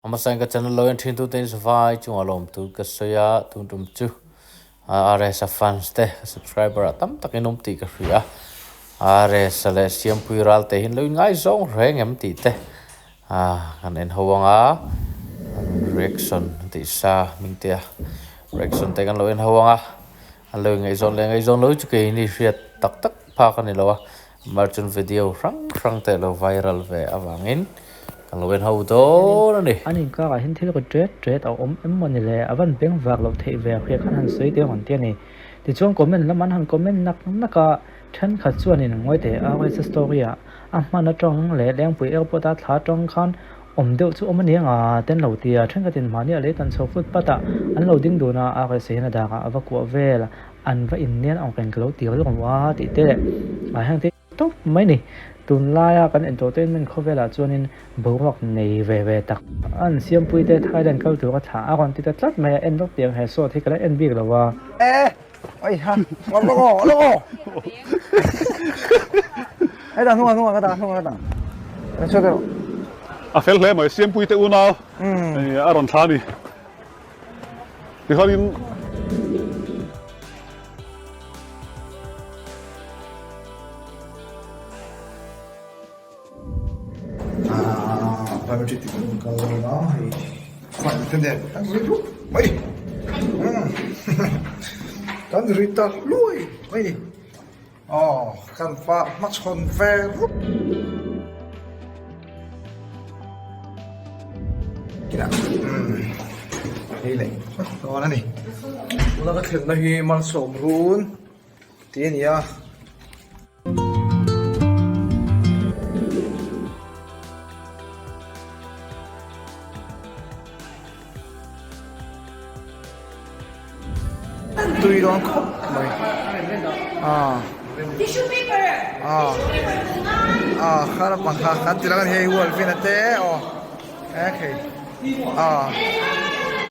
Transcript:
Amasang ka channel lo enthin tu ten savai chung alom tu ka soya tum tum chu are sa fans te subscriber tam takinom ti ka ria are sale siam puiral te hin lo ngai zong reng em ti te kan en hawanga reaction ti sa ming te reaction te kan lo en hawanga lo ngai zon lo chu ke ni riat tak tak pa kan ni lo merchant video rang te lo viral ve awangin lo bên hậu đó nè anh em có hình thế cái trade ở em mình là ở bên bên vạc lộc thị về khi khán hàng sấy tiêu hoàn tiền này thì chúng comment là mình hàng comment nắc cả chân khát chuan này ngồi để ở cái story mà nó trong lẽ đang bị ở bộ ta thả trong khán đều chú mình hiện tên đầu tiên chân cái tiền mà này lấy tận số phút bắt anh đầu tiên đồ na ở cái xe này đã ở của về là anh phải in nét ông cảnh cái đầu tiên rồi quá thì thế mà hàng thế tốt mấy này tuần lai kan entertainment kho vela chuanin bawak nei ve tak an siam pui te thailand kal tu ka tha kon ti ta tlat mai en dok tiang he so thi kala en big lawa oi ha ngon lo ai da hua ka da cho cái fel hle mai siam pui te una a ron thani ti khalin phải chỉ tìm câu đó thì phải tên đẹp tăng rít rút mày tăng rít ta lui mày khăn pha mắt hồn ve rút kìa đây này đó là này nó cái thuyền này mang sổm run tiền nhá tùy đó khóc mày tissue paper khá là bằng khá khá thì là cái hệ huấn luyện thế okay